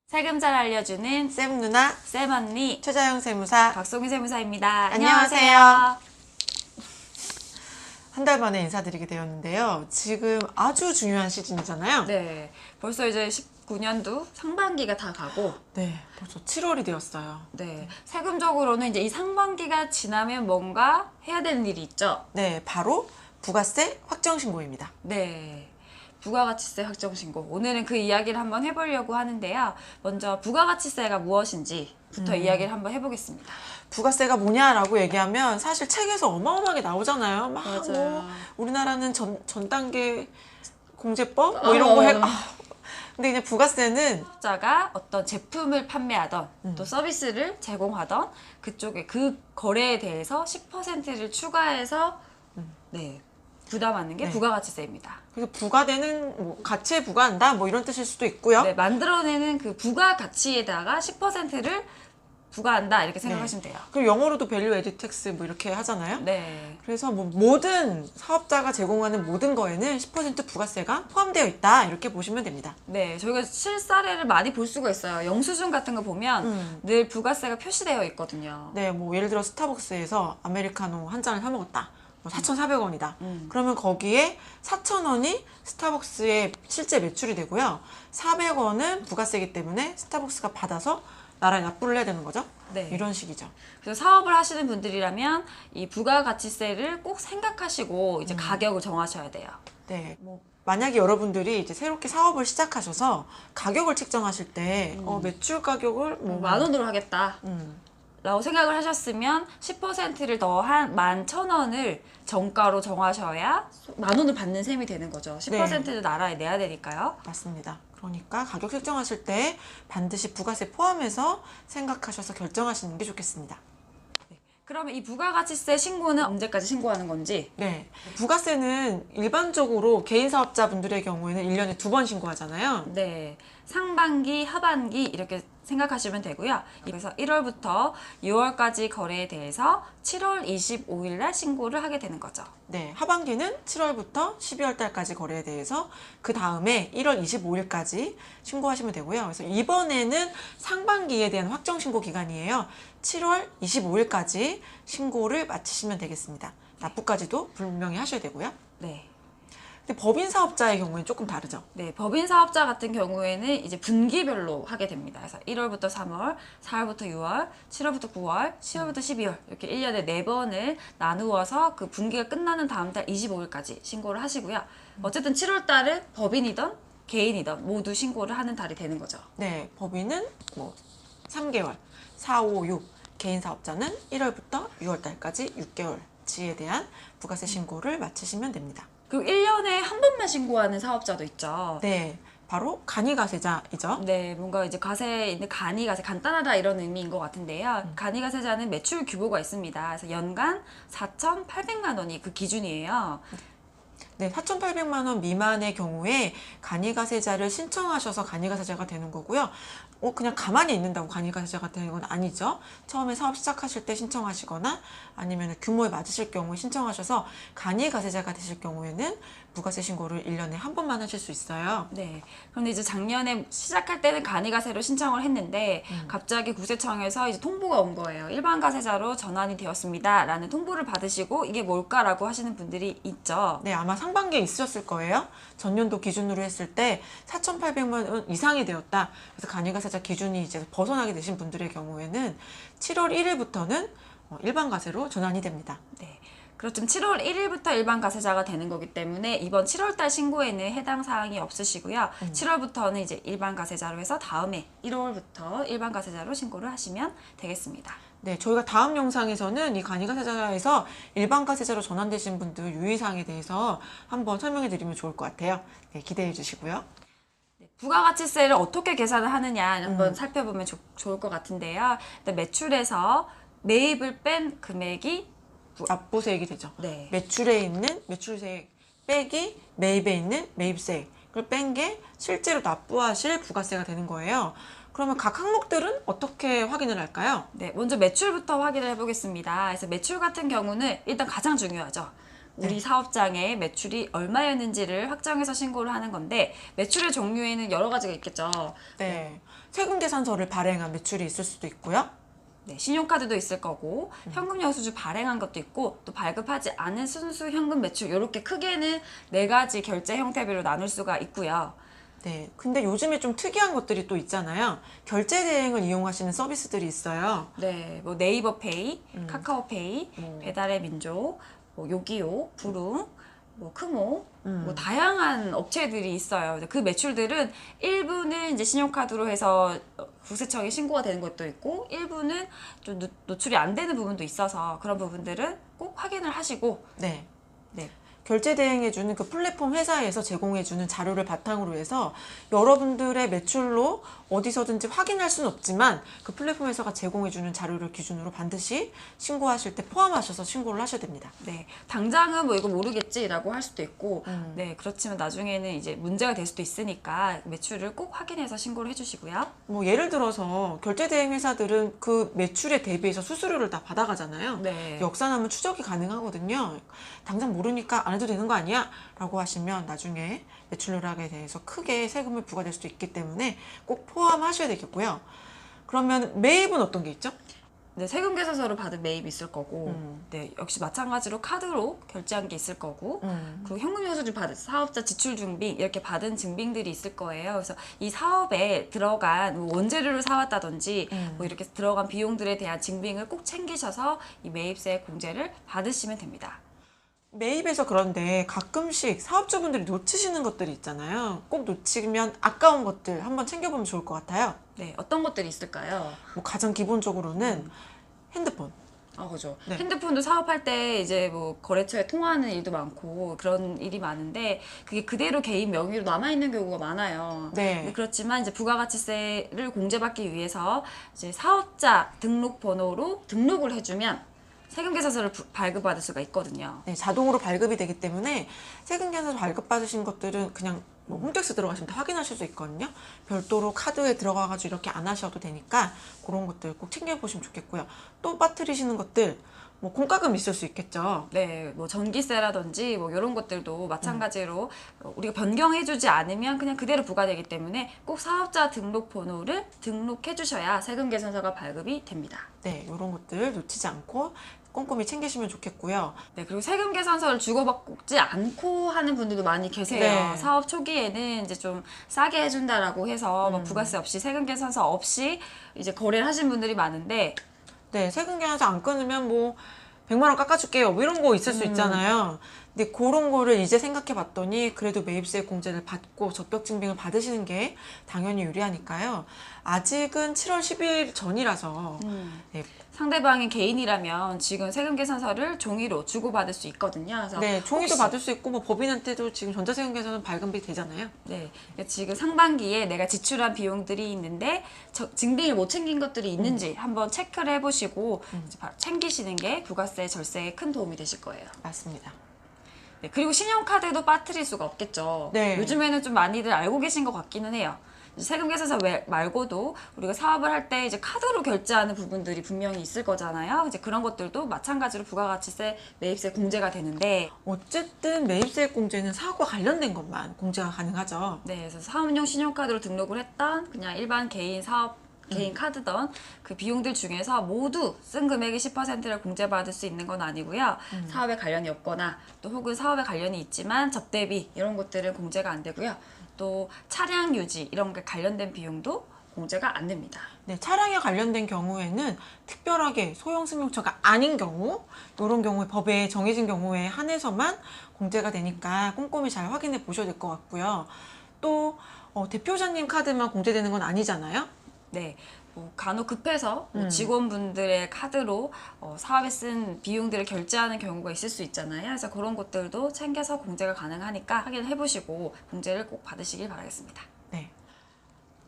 세금 잘 알려주는 쌤 누나, 쌤 언니 최자영 세무사. 박송희 세무사입니다. 안녕하세요. 안녕하세요. 한 달 만에 인사드리게 되었는데요. 지금 아주 중요한 시즌이잖아요. 네, 벌써 이제 19년도 상반기가 다 가고, 네, 벌써 7월이 되었어요. 네, 세금적으로는 이제 이 상반기가 지나면 뭔가 해야 되는 일이 있죠. 네, 바로 부가세 확정신고입니다. 네, 부가가치세 확정신고. 오늘은 그 이야기를 한번 해보려고 하는데요. 먼저 부가가치세가 무엇인지부터 이야기를 한번 해보겠습니다. 부가세가 뭐냐라고 얘기하면 사실 책에서 어마어마하게 나오잖아요. 막 맞아요. 뭐 우리나라는 전 단계 공제법 뭐 이런 거 해. 근데 이제 부가세는 사업자가 어떤 제품을 판매하던 또 서비스를 제공하던 그쪽에 그 거래에 대해서 10%를 추가해서 네, 부담하는 게 네. 부가가치세입니다. 그래서 부과되는 뭐 가치에 부과한다 뭐 이런 뜻일 수도 있고요. 네, 만들어내는 그 부가가치에다가 10%를 부과한다 이렇게 생각하시면 돼요. 그리고 영어로도 value added tax 뭐 이렇게 하잖아요. 네. 그래서 뭐 모든 사업자가 제공하는 모든 거에는 10% 부가세가 포함되어 있다 이렇게 보시면 됩니다. 네, 저희가 실사례를 많이 볼 수가 있어요. 영수증 같은 거 보면 늘 부가세가 표시되어 있거든요. 네, 뭐 예를 들어 스타벅스에서 아메리카노 한 잔을 사 먹었다. 4,400원이다. 그러면 거기에 4,000원이 스타벅스의 실제 매출이 되고요. 400원은 부가세이기 때문에 스타벅스가 받아서 나라에 납부를 해야 되는 거죠. 네. 이런 식이죠. 그래서 사업을 하시는 분들이라면 이 부가가치세를 꼭 생각하시고 이제 가격을 정하셔야 돼요. 네, 뭐 만약에 여러분들이 이제 새롭게 사업을 시작하셔서 가격을 책정하실 때 매출 가격을 뭐 10,000원으로 하겠다. 라고 생각을 하셨으면 10%를 더한 11,000원을 정가로 정하셔야 10,000원을 받는 셈이 되는 거죠. 10%를 나라에 내야 되니까요. 맞습니다. 그러니까 가격 책정하실 때 반드시 부가세 포함해서 생각하셔서 결정하시는 게 좋겠습니다. 그러면 이 부가가치세 신고는 언제까지 신고하는 건지? 네. 부가세는 일반적으로 개인 사업자분들의 경우에는 1년에 2번 신고하잖아요. 네, 상반기, 하반기 이렇게 생각하시면 되고요. 그래서 1월부터 6월까지 거래에 대해서 7월 25일 날 신고를 하게 되는 거죠. 네. 하반기는 7월부터 12월 달까지 거래에 대해서 그 다음에 1월 25일까지 신고하시면 되고요. 그래서 이번에는 상반기에 대한 확정 신고 기간이에요. 7월 25일까지 신고를 마치시면 되겠습니다. 납부까지도 분명히 하셔야 되고요. 네. 근데 법인 사업자의 경우에는 조금 다르죠. 네, 법인 사업자 같은 경우에는 이제 분기별로 하게 됩니다. 그래서 1월부터 3월, 4월부터 6월, 7월부터 9월, 10월부터 12월 이렇게 1년에 4번을 나누어서 그 분기가 끝나는 다음 달 25일까지 신고를 하시고요. 어쨌든 7월 달은 법인이든 개인이든 모두 신고를 하는 달이 되는 거죠. 네, 법인은 뭐 3개월, 4, 5, 6, 개인 사업자는 1월부터 6월 달까지 6개월치에 대한 부가세 신고를 마치시면 됩니다. 그리고 1년에 한 번만 신고하는 사업자도 있죠. 네, 바로 간이가세자이죠. 네, 뭔가 이제 과세인데 간이가세 간단하다 이런 의미인 것 같은데요. 간이가세자는 매출 규모가 있습니다. 그래서 연간 4,800만 원이 그 기준이에요. 네, 4,800만 원 미만의 경우에 간이가세자를 신청하셔서 간이가세자가 되는 거고요. 그냥 가만히 있는다고 간이가세자가 되는 건 아니죠. 처음에 사업 시작하실 때 신청하시거나 아니면 규모에 맞으실 경우에 신청하셔서 간이가세자가 되실 경우에는 부가세 신고를 1년에 한 번만 하실 수 있어요. 네. 그런데 이제 작년에 시작할 때는 간이가세로 신청을 했는데 갑자기 국세청에서 이제 통보가 온 거예요. 일반 가세자로 전환이 되었습니다. 라는 통보를 받으시고 이게 뭘까라고 하시는 분들이 있죠. 네, 아마 상반기에 있으셨을 거예요. 전년도 기준으로 했을 때 4,800만 원 이상이 되었다. 그래서 간이가세자 기준이 이제 벗어나게 되신 분들의 경우에는 7월 1일부터는 일반 가세로 전환이 됩니다. 네. 그렇지만 7월 1일부터 일반 가세자가 되는 거기 때문에 이번 7월달 신고에는 해당 사항이 없으시고요. 7월부터는 이제 일반 가세자로 해서 다음에 1월부터 일반 가세자로 신고를 하시면 되겠습니다. 네, 저희가 다음 영상에서는 이 간이가세자에서 일반 가세자로 전환되신 분들 유의사항에 대해서 한번 설명해 드리면 좋을 것 같아요. 네, 기대해 주시고요. 부가가치세를 어떻게 계산을 하느냐 한번 살펴보면 좋을 것 같은데요. 일단 매출에서 매입을 뺀 금액이 납부세액이 되죠. 네. 매출에 있는 매출세액 빼기 매입에 있는 매입세액을 뺀 게 실제로 납부하실 부가세가 되는 거예요. 그러면 각 항목들은 어떻게 확인을 할까요? 네, 먼저 매출부터 확인을 해보겠습니다. 그래서 매출 같은 경우는 일단 가장 중요하죠. 우리 사업장의 매출이 얼마였는지를 확정해서 신고를 하는 건데 매출의 종류에는 여러 가지가 있겠죠. 네. 세금계산서를 발행한 매출이 있을 수도 있고요. 네, 신용카드도 있을 거고 현금 영수증 발행한 것도 있고 또 발급하지 않은 순수 현금 매출 이렇게 크게는 4가지 결제 형태별로 나눌 수가 있고요. 네, 근데 요즘에 좀 특이한 것들이 또 있잖아요. 결제 대행을 이용하시는 서비스들이 있어요. 네, 뭐 네이버 페이, 카카오페이, 배달의 민족, 뭐 요기요, 부릉, 뭐 크모, 뭐 다양한 업체들이 있어요. 그 매출들은 일부는 이제 신용카드로 해서 국세청에 신고가 되는 것도 있고 일부는 좀 노출이 안 되는 부분도 있어서 그런 부분들은 꼭 확인을 하시고 네. 네. 결제 대행해주는 그 플랫폼 회사에서 제공해주는 자료를 바탕으로 해서 여러분들의 매출로 어디서든지 확인할 수는 없지만 그 플랫폼 회사가 제공해주는 자료를 기준으로 반드시 신고하실 때 포함하셔서 신고를 하셔야 됩니다. 네, 당장은 뭐 이거 모르겠지라고 할 수도 있고, 네, 그렇지만 나중에는 이제 문제가 될 수도 있으니까 매출을 꼭 확인해서 신고를 해주시고요. 뭐 예를 들어서 결제 대행 회사들은 그 매출에 대비해서 수수료를 다 받아가잖아요. 네. 역산하면 추적이 가능하거든요. 당장 모르니까 안 해도 되는 거 아니야? 라고 하시면 나중에 매출 누락에 대해서 크게 세금을 부과될 수도 있기 때문에 꼭 포함하셔야 되겠고요. 그러면 매입은 어떤 게 있죠? 네, 세금 계산서를 받은 매입이 있을 거고, 네, 역시 마찬가지로 카드로 결제한 게 있을 거고, 그리고 현금 영수증 받은 사업자 지출 증빙 이렇게 받은 증빙들이 있을 거예요. 그래서 이 사업에 들어간 뭐 원재료를 사왔다든지 뭐 이렇게 들어간 비용들에 대한 증빙을 꼭 챙기셔서 이 매입세 공제를 받으시면 됩니다. 매입에서 그런데 가끔씩 사업주분들이 놓치시는 것들이 있잖아요. 꼭 놓치면 아까운 것들 한번 챙겨보면 좋을 것 같아요. 네, 어떤 것들이 있을까요? 뭐 가장 기본적으로는 핸드폰. 그죠. 네. 핸드폰도 사업할 때 이제 뭐 거래처에 통화하는 일도 많고 그런 일이 많은데 그게 그대로 개인 명의로 남아있는 경우가 많아요. 네. 그렇지만 이제 부가가치세를 공제받기 위해서 이제 사업자 등록번호로 등록을 해주면 세금계산서를 발급받을 수가 있거든요. 네, 자동으로 발급이 되기 때문에 세금계산서 발급받으신 것들은 그냥 뭐 홈택스 들어가시면 다 확인하실 수 있거든요. 별도로 카드에 들어가가지고 이렇게 안 하셔도 되니까 그런 것들 꼭 챙겨보시면 좋겠고요. 또 빠뜨리시는 것들, 뭐 공과금 있을 수 있겠죠. 네, 뭐 전기세라든지 뭐 이런 것들도 마찬가지로 우리가 변경해주지 않으면 그냥 그대로 부과되기 때문에 꼭 사업자 등록번호를 등록해 주셔야 세금계산서가 발급이 됩니다. 네, 이런 것들 놓치지 않고 꼼꼼히 챙기시면 좋겠고요. 네, 그리고 세금 계산서를 주고받지 않고 하는 분들도 많이 계세요. 네. 사업 초기에는 이제 좀 싸게 해준다라고 해서 뭐 부가세 없이 세금 계산서 없이 이제 거래를 하신 분들이 많은데 네, 세금계산서 안 끊으면 뭐 100만 원 깎아줄게요. 뭐 이런 거 있을 수 있잖아요. 근데 그런 거를 이제 생각해 봤더니 그래도 매입세 공제를 받고 적격 증빙을 받으시는 게 당연히 유리하니까요. 아직은 7월 10일 전이라서 네, 상대방이 개인이라면 지금 세금 계산서를 종이로 주고받을 수 있거든요. 그래서 네, 종이도 혹시- 받을 수 있고 뭐 법인한테도 지금 전자세금계산은 발급이 되잖아요. 네, 그러니까 지금 상반기에 내가 지출한 비용들이 있는데 증빙을 못 챙긴 것들이 있는지 한번 체크를 해보시고 이제 챙기시는 게 부가세 절세에 큰 도움이 되실 거예요. 맞습니다. 네, 그리고 신용카드도 빠뜨릴 수가 없겠죠. 네. 요즘에는 좀 많이들 알고 계신 것 같기는 해요. 이제 세금 계산서 말고도 우리가 사업을 할 때 이제 카드로 결제하는 부분들이 분명히 있을 거잖아요. 이제 그런 것들도 마찬가지로 부가가치세, 매입세 공제가 되는데, 어쨌든 매입세액 공제는 사업과 관련된 것만 공제가 가능하죠. 네, 그래서 사업용 신용카드로 등록을 했던 그냥 일반 개인 사업 개인 카드던 그 비용들 중에서 모두 쓴 금액의 10%를 공제받을 수 있는 건 아니고요. 사업에 관련이 없거나 또 혹은 사업에 관련이 있지만 접대비 이런 것들은 공제가 안 되고요. 또 차량 유지 이런 게 관련된 비용도 공제가 안 됩니다. 네, 차량에 관련된 경우에는 특별하게 소형 승용차가 아닌 경우, 이런 경우에 법에 정해진 경우에 한해서만 공제가 되니까 꼼꼼히 잘 확인해 보셔야 될 것 같고요. 또 대표자님 카드만 공제되는 건 아니잖아요. 네, 뭐 간혹 급해서 뭐 직원분들의 카드로 사업에 쓴 비용들을 결제하는 경우가 있을 수 있잖아요. 그래서 그런 것들도 챙겨서 공제가 가능하니까 확인해 보시고 공제를 꼭 받으시길 바라겠습니다. 네.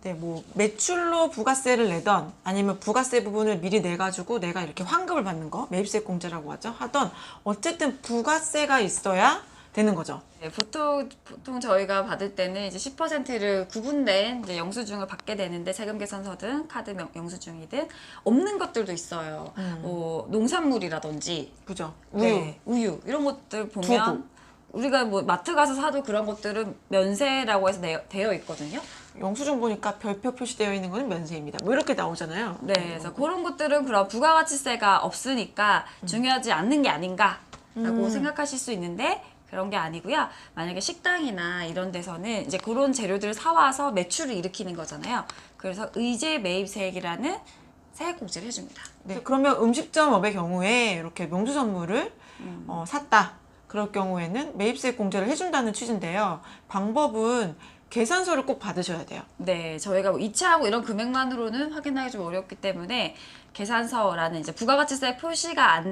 네, 뭐 매출로 부가세를 내던 아니면 부가세 부분을 미리 내가지고 내가 이렇게 환급을 받는 거 매입세 공제라고 하죠. 하던 어쨌든 부가세가 있어야 되는 거죠. 네, 보통 저희가 받을 때는 이제 10%를 구분된 이제 영수증을 받게 되는데 세금 계산서든 카드 영수증이든 없는 것들도 있어요. 뭐 농산물이라든지 그죠? 네, 우유 이런 것들 보면 두부. 우리가 뭐 마트 가서 사도 그런 것들은 면세라고 해서 되어 있거든요. 영수증 보니까 별표 표시되어 있는 거는 면세입니다. 뭐 이렇게 나오잖아요. 네, 그래서 그런 것들은 그런 부가가치세가 없으니까 중요하지 않는 게 아닌가라고 생각하실 수 있는데 그런 게 아니고요. 만약에 식당이나 이런 데서는 이제 그런 재료들을 사와서 매출을 일으키는 거잖아요. 그래서 의제 매입세액이라는 세액공제를 해줍니다. 네, 그러면 음식점업의 경우에 이렇게 명주 선물을 샀다. 그럴 경우에는 매입세 공제를 해준다는 취지인데요. 방법은 계산서를 꼭 받으셔야 돼요. 네, 저희가 뭐 이체하고 이런 금액만으로는 확인하기 좀 어렵기 때문에 계산서라는 이제 부가가치세 표시가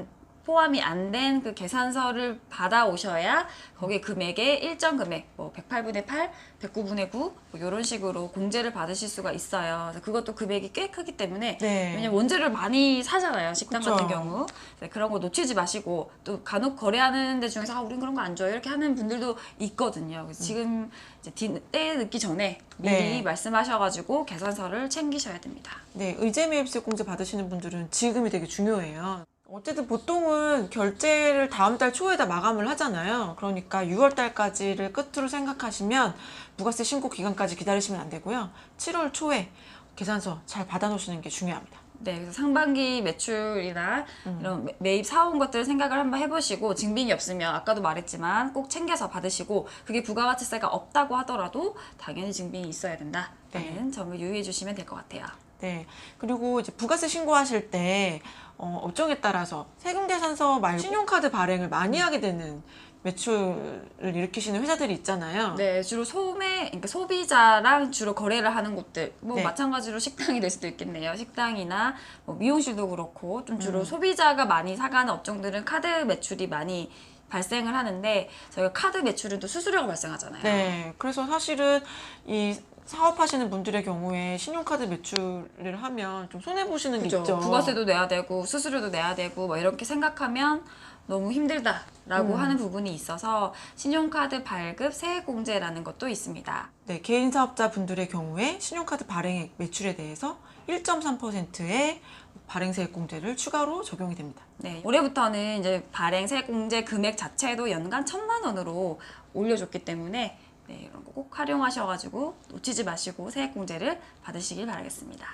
포함이 안 된 그 계산서를 받아오셔야 거기 금액의 일정 금액, 뭐 108분의 8, 109분의 9, 뭐 이런 식으로 공제를 받으실 수가 있어요. 그래서 그것도 금액이 꽤 크기 때문에 네. 왜냐면 원재료를 많이 사잖아요. 식당 그쵸. 같은 경우. 그래서 그런 거 놓치지 마시고 또 간혹 거래하는 데 중에서 우린 그런 거 안 줘요. 이렇게 하는 분들도 있거든요. 그래서 지금 이제 때 늦기 전에 미리 네. 말씀하셔가지고 계산서를 챙기셔야 됩니다. 네, 의제 매입세 공제 받으시는 분들은 지금이 되게 중요해요. 어쨌든 보통은 결제를 다음 달 초에다 마감을 하잖아요. 그러니까 6월 달까지를 끝으로 생각하시면 부가세 신고 기간까지 기다리시면 안 되고요. 7월 초에 계산서 잘 받아놓으시는 게 중요합니다. 네, 그래서 상반기 매출이나 이런 매입 사온 것들을 생각을 한번 해보시고 증빙이 없으면 아까도 말했지만 꼭 챙겨서 받으시고 그게 부가가치세가 없다고 하더라도 당연히 증빙이 있어야 된다라는 점을 유의해 주시면 될 것 같아요. 네. 그리고 이제 부가세 신고하실 때 업종에 따라서 세금계산서 말고 신용카드 발행을 많이 하게 되는 매출을 일으키시는 회사들이 있잖아요. 네, 주로 그러니까 소비자랑 주로 거래를 하는 곳들, 뭐 네. 마찬가지로 식당이 될 수도 있겠네요. 식당이나 뭐 미용실도 그렇고 좀 주로 소비자가 많이 사가는 업종들은 카드 매출이 많이 발생을 하는데 저희가 카드 매출은 또 수수료가 발생하잖아요. 네. 그래서 사실은 이 사업하시는 분들의 경우에 신용카드 매출을 하면 좀 손해보시는 게 그죠. 있죠. 부가세도 내야 되고 수수료도 내야 되고 뭐 이렇게 생각하면 너무 힘들다라고 하는 부분이 있어서 신용카드 발급 세액공제라는 것도 있습니다. 네, 개인 사업자 분들의 경우에 신용카드 발행액 매출에 대해서 1.3%의 발행세액 공제를 추가로 적용이 됩니다. 네, 올해부터는 이제 발행 세액공제 금액 자체도 연간 1,000만 원으로 올려줬기 때문에 네, 이런 거 꼭 활용하셔가지고 놓치지 마시고 세액공제를 받으시길 바라겠습니다.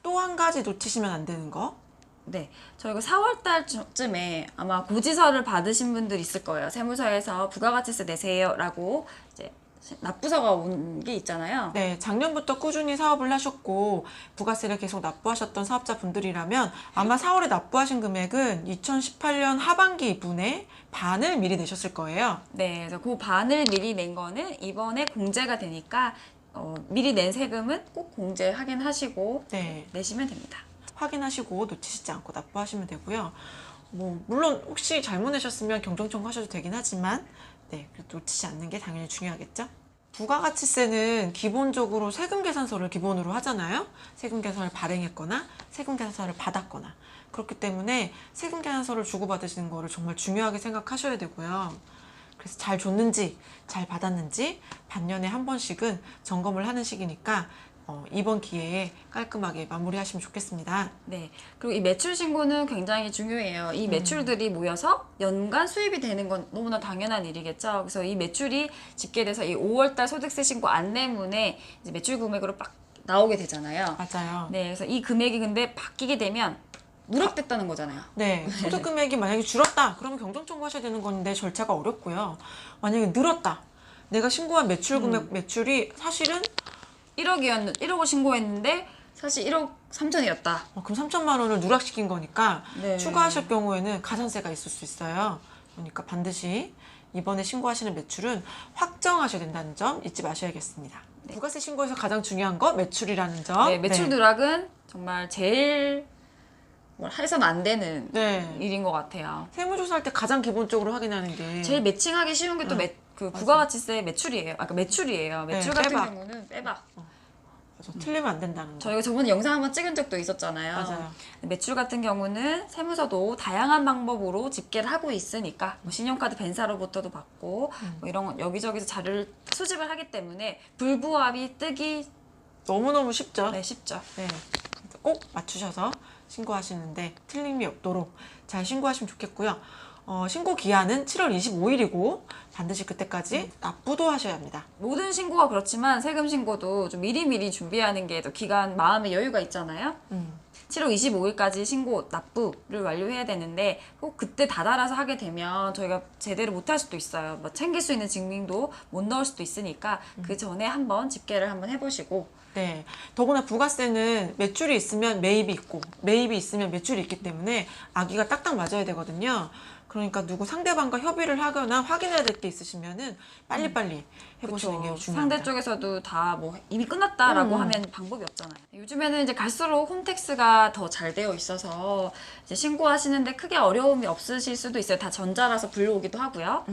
또 한 가지 놓치시면 안 되는 거. 네, 저희가 4월 달쯤에 아마 고지서를 받으신 분들 있을 거예요. 세무서에서 부가가치세 내세요라고 이제 납부서가 온 게 있잖아요. 네, 작년부터 꾸준히 사업을 하셨고 부가세를 계속 납부하셨던 사업자 분들이라면 아마 4월에 납부하신 금액은 2018년 하반기 분의 반을 미리 내셨을 거예요. 네, 그래서 그 반을 미리 낸 거는 이번에 공제가 되니까 미리 낸 세금은 꼭 공제 확인하시고 네, 내시면 됩니다. 확인하시고 놓치시지 않고 납부하시면 되고요. 뭐 물론 혹시 잘못 내셨으면 경정 청구하셔도 되긴 하지만 네, 놓치지 않는 게 당연히 중요하겠죠. 부가가치세는 기본적으로 세금 계산서를 기본으로 하잖아요. 세금 계산서를 발행했거나 세금 계산서를 받았거나 그렇기 때문에 세금 계산서를 주고받으시는 거를 정말 중요하게 생각하셔야 되고요. 그래서 잘 줬는지 잘 받았는지 반년에 한 번씩은 점검을 하는 시기니까 이번 기회에 깔끔하게 마무리하시면 좋겠습니다. 네, 그리고 이 매출 신고는 굉장히 중요해요. 이 매출들이 모여서 연간 수입이 되는 건 너무나 당연한 일이겠죠. 그래서 이 매출이 집계돼서 이 5월달 소득세 신고 안내문에 이제 매출 금액으로 빡 나오게 되잖아요. 맞아요. 네, 그래서 이 금액이 근데 바뀌게 되면 누락됐다는 거잖아요. 네, 소득 금액이 만약에 줄었다, 그러면 경정 청구하셔야 되는 건데 절차가 어렵고요. 만약에 늘었다, 내가 신고한 매출 금액 매출이 사실은 1억을 신고했는데 사실 1억 3천이었다. 그럼 3천만 원을 누락시킨 거니까 네. 추가하실 경우에는 가산세가 있을 수 있어요. 그러니까 반드시 이번에 신고하시는 매출은 확정하셔야 된다는 점 잊지 마셔야겠습니다. 부가세 신고에서 가장 중요한 거 매출이라는 점. 네, 매출 누락은 정말 제일 해서는 안 되는 네. 일인 것 같아요. 세무조사할 때 가장 기본적으로 확인하는 게 제일 매칭하기 쉬운 게 또 그 부가가치세 매출이에요. 아까 매출이에요. 매출 네, 같은 빼박. 경우는 빼박. 맞아, 틀리면 안 된다는 거. 저희가 저번에 영상 한번 찍은 적도 있었잖아요. 맞아요. 매출 같은 경우는 세무서도 다양한 방법으로 집계를 하고 있으니까 뭐 신용카드 벤사로부터도 받고 뭐 이런 여기저기서 자료를 수집을 하기 때문에 불부합이 뜨기 너무너무 쉽죠? 네, 쉽죠. 네. 꼭 맞추셔서 신고하시는데 틀림이 없도록 잘 신고하시면 좋겠고요. 신고 기한은 7월 25일이고 반드시 그때까지 납부도 하셔야 합니다. 모든 신고가 그렇지만 세금 신고도 좀 미리미리 준비하는 게 더 기간 마음의 여유가 있잖아요. 7월 25일까지 신고 납부를 완료해야 되는데 꼭 그때 다다라서 하게 되면 저희가 제대로 못할 수도 있어요. 뭐 챙길 수 있는 증빙도 못 넣을 수도 있으니까 그 전에 한번 집계를 한번 해보시고 네. 더구나 부가세는 매출이 있으면 매입이 있고 매입이 있으면 매출이 있기 때문에 아기가 딱딱 맞아야 되거든요. 그러니까 누구 상대방과 협의를 하거나 확인해야 될 게 있으시면은 빨리빨리 해보시는 게 중요합니다. 상대 쪽에서도 다 뭐 이미 끝났다라고 하면 방법이 없잖아요. 요즘에는 이제 갈수록 홈택스가 더 잘 되어 있어서 이제 신고하시는데 크게 어려움이 없으실 수도 있어요. 다 전자라서 불러오기도 하고요.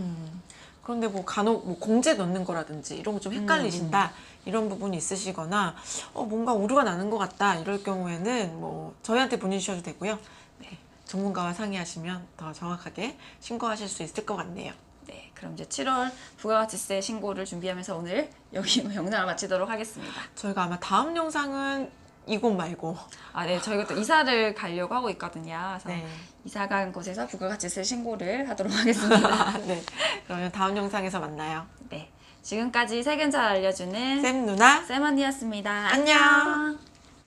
그런데 뭐 간혹 뭐 공제 넣는 거라든지 이런 거 좀 헷갈리신다 이런 부분이 있으시거나 뭔가 오류가 나는 것 같다 이럴 경우에는 뭐 저희한테 보내주셔도 되고요. 네, 전문가와 상의하시면 더 정확하게 신고하실 수 있을 것 같네요. 네, 그럼 이제 7월 부가가치세 신고를 준비하면서 오늘 여기 영상을 마치도록 하겠습니다. 저희가 아마 다음 영상은 이곳 말고 네, 저희가 또 이사를 가려고 하고 있거든요. 그래서 네. 이사 간 곳에서 부가가치세 신고를 하도록 하겠습니다. 네, 그러면 다음 영상에서 만나요. 네, 지금까지 세금 잘 알려주는 쌤 누나 쌤언니였습니다. 안녕.